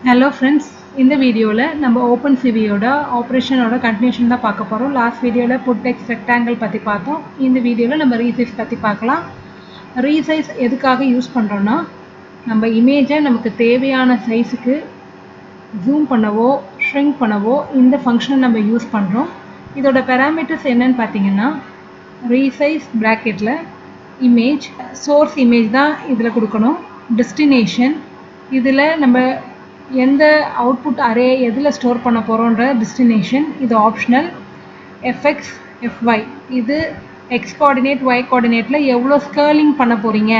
Hello friends, இந்த வீடியோவில் நம்ம ஓப்பன்சிவியோட ஆப்ரேஷனோட கண்டினியூஷன் தான் பார்க்க போகிறோம். லாஸ்ட் வீடியோவில் புட் டெக்ஸ்ட் ரெக்டாங்கிள் பற்றி பார்த்தோம். இந்த வீடியோவில் நம்ம ரீசைஸ் பற்றி பார்க்கலாம். ரீசைஸ் எதுக்காக யூஸ் பண்ணுறோன்னா, நம்ம இமேஜை நமக்கு தேவையான சைஸுக்கு ஜூம் பண்ணவோ ஷ்ரிங்க் பண்ணவோ இந்த ஃபங்க்ஷனை நம்ம யூஸ் பண்ணுறோம். இதோட பேராமீட்டர்ஸ் என்னன்னு பார்த்தீங்கன்னா, ரீசைஸ் ப்ராக்கெட்டில் இமேஜ், சோர்ஸ் இமேஜ் தான் இதில் கொடுக்கணும். டெஸ்டினேஷன், இதில் நம்ம எந்த அவுட்புட் அரே எதில் ஸ்டோர் பண்ண போகிறோன்ற டெஸ்டினேஷன், இது ஆப்ஷனல். எஃப்எக்ஸ், எஃப்ஒய், இது எக்ஸ் கோஆர்டினேட், ஒய் கோஆர்டினேட்டில் எவ்வளோ ஸ்கேலிங் பண்ண போகிறீங்க,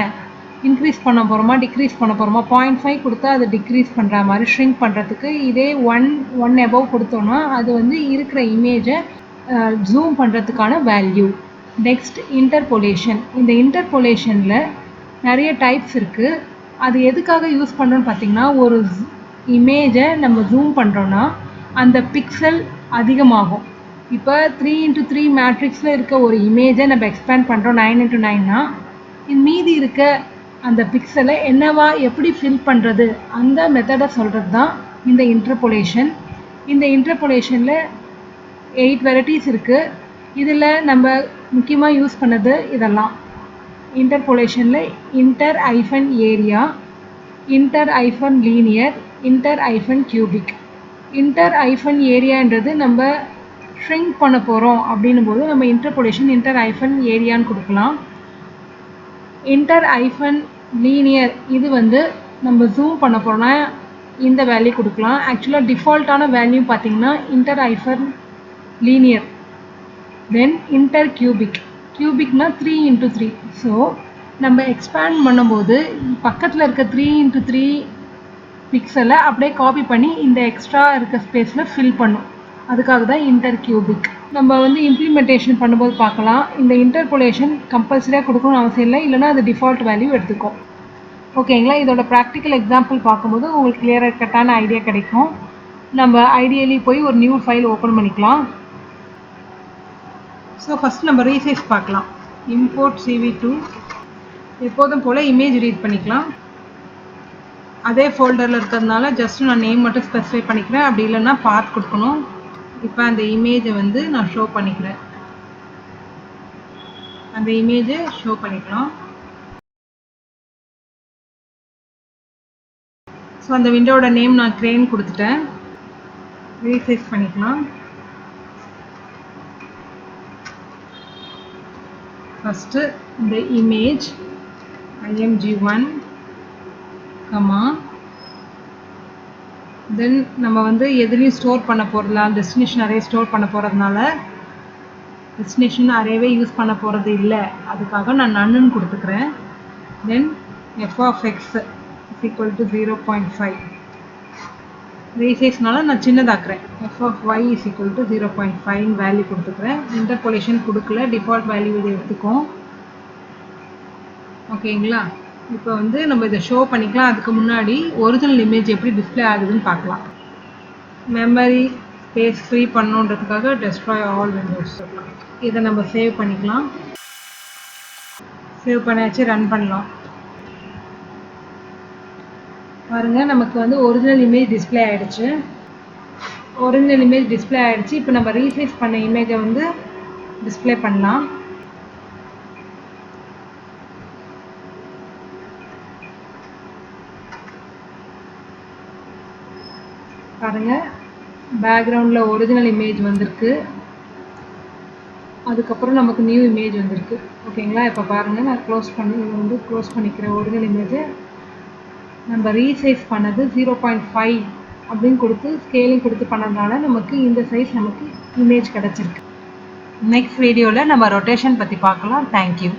இன்க்ரீஸ் பண்ண போகிறோமா டிக்ரீஸ் பண்ண போகிறோமா. 0.5 கொடுத்தா அது டிக்ரீஸ் பண்ணுற மாதிரி, ஷ்ரிங்க் பண்ணுறதுக்கு. இதே ஒன் எபவ் கொடுத்தோன்னா அது வந்து இருக்கிற இமேஜை ஜூம் பண்ணுறதுக்கான வேல்யூ. Next interpolation. இந்த இன்டர்போலேஷனில் நிறைய டைப்ஸ் இருக்குது. அது எதுக்காக யூஸ் பண்ணுறோன்னு பார்த்தீங்கன்னா, ஒரு இமேஜை நம்ம ஜூம் பண்ணுறோன்னா அந்த பிக்சல் அதிகமாகும். இப்போ 3x3 மேட்ரிக்ஸில் இருக்க ஒரு இமேஜை நம்ம எக்ஸ்பேண்ட் பண்ணுறோம் 9x9னா, மீதி இருக்க அந்த பிக்சலை என்னவா எப்படி ஃபில் பண்ணுறது, அந்த மெத்தடை சொல்கிறது தான் இந்த இன்டர்போலேஷன். இந்த இன்டர்போலேஷனில் 8 வெரைட்டிஸ் இருக்குது. இதில் நம்ம முக்கியமாக யூஸ் பண்ணது இதெல்லாம். இன்டர்போலேஷனில் inter hyphen area, inter hyphen linear, inter hyphen cubic. Inter hyphen ஏரியான்றது நம்ம ஷ்ரிங்க் பண்ண போகிறோம் அப்படின்னும் போது நம்ம இன்டர்போலேஷன் இன்டர் ஐஃபன் ஏரியான்னு கொடுக்கலாம். இன்டர் ஐஃபன் லீனியர், இது வந்து நம்ம ஜூம் பண்ண போகிறோன்னா இந்த வேல்யூ கொடுக்கலாம். ஆக்சுவலாக டிஃபால்ட்டான வேல்யூ பார்த்தீங்கன்னா இன்டர் ஐஃபன் லீனியர். தென் இன்டர் கியூபிக், கியூபிக்னா 3x3. ஸோ நம்ம எக்ஸ்பேண்ட் பண்ணும்போது பக்கத்தில் இருக்க 3x3 பிக்சலை அப்படியே காப்பி பண்ணி இந்த எக்ஸ்ட்ரா இருக்க ஸ்பேஸில் ஃபில் பண்ணும். அதுக்காக தான் இன்டர் கியூபிக். நம்ம வந்து இம்ப்ளிமெண்டேஷன் பண்ணும்போது பார்க்கலாம். இந்த இன்டர்போலேஷன் கம்பல்சரியாக கொடுக்கணும்னு அவசியம் இல்லை, இல்லைனா அது டிஃபால்ட் வேல்யூ எடுத்துக்கும். ஓகேங்களா? இதோட ப்ராக்டிக்கல் எக்ஸாம்பிள் பார்க்கும்போது உங்களுக்கு கிளியராக கட்டான ஐடியா கிடைக்கும். நம்ம ஐடியலி போய் ஒரு நியூ ஃபைல் ஓப்பன் பண்ணிக்கலாம். ஸோ ஃபஸ்ட் நம்ம ரீசைஸ் பார்க்கலாம். Import CV2. எப்போதும் போல் இமேஜ் ரீட் பண்ணிக்கலாம். அதே ஃபோல்டரில் இருக்கிறதுனால ஜஸ்ட் நான் நேம் மட்டும் ஸ்பெசிஃபை பண்ணிக்கிறேன். அப்படி இல்லைன்னா பாத் கொடுக்கணும். இப்போ அந்த இமேஜை வந்து நான் ஷோ பண்ணிக்கிறேன். அந்த இமேஜை ஷோ பண்ணிக்கலாம். ஸோ அந்த விண்டோட நேம் நான் க்ரேன் கொடுத்துட்டேன். ரீசைஸ் பண்ணிக்கலாம். ஃபஸ்ட்டு இந்த இமேஜ் img1, தென் நம்ம வந்து எதுலேயும் ஸ்டோர் பண்ண போகிறதுல டெஸ்டினேஷன் அரே ஸ்டோர் பண்ண போகிறதுனால டெஸ்டினேஷன் அரேவே யூஸ் பண்ண போகிறது இல்லை, அதுக்காக நான் நன்னுன்னு கொடுத்துக்கிறேன். தென் f(x) = 0.5. ரீசைஸ்னால நான் சின்னதாக்குறேன். f(y) = 0.5 வேல்யூ கொடுத்துக்கிறேன். இன்டர்போலேஷன் கொடுக்கல, டிஃபால்ட் வேல்யூ இதை எடுத்துக்கும். ஓகேங்களா? இப்போ வந்து நம்ம இதை ஷோ பண்ணிக்கலாம். அதுக்கு முன்னாடி ஒரிஜினல் இமேஜ் எப்படி டிஸ்பிளே ஆகுதுன்னு பார்க்கலாம். மெமரி ஸ்பேஸ் ஃப்ரீ பண்ணணுன்றதுக்காக டெஸ்ட்ராய் ஆல் விண்டோஸ். இதை நம்ம சேவ் பண்ணிக்கலாம். சேவ் பண்ணியாச்சு, ரன் பண்ணலாம். பாருங்கள், நமக்கு வந்து ஒரிஜினல் இமேஜ் டிஸ்பிளே ஆகிடுச்சு. ஒரிஜினல் இமேஜ் டிஸ்பிளே ஆகிடுச்சு. இப்போ நம்ம ரீசைஸ் பண்ண இமேஜை வந்து டிஸ்பிளே பண்ணலாம். பாருங்கள், பேக்ரவுண்டில் ஒரிஜினல் இமேஜ் வந்திருக்கு. அதுக்கப்புறம் நமக்கு நியூ இமேஜ் வந்திருக்கு. ஓகேங்களா? இப்போ பாருங்கள், நான் க்ளோஸ் பண்ணிக்கிறேன். ஒரிஜினல் இமேஜை நம்ம ரீசைஸ் பண்ணது 0.5 அப்படின்னு கொடுத்து ஸ்கேலிங் கொடுத்து பண்ணதுனால நமக்கு இந்த சைஸ் நமக்கு இமேஜ் கிடச்சிருக்கு. நெக்ஸ்ட் வீடியோவில் நம்ம ரொட்டேஷன் பற்றி பார்க்கலாம். தேங்க்யூ.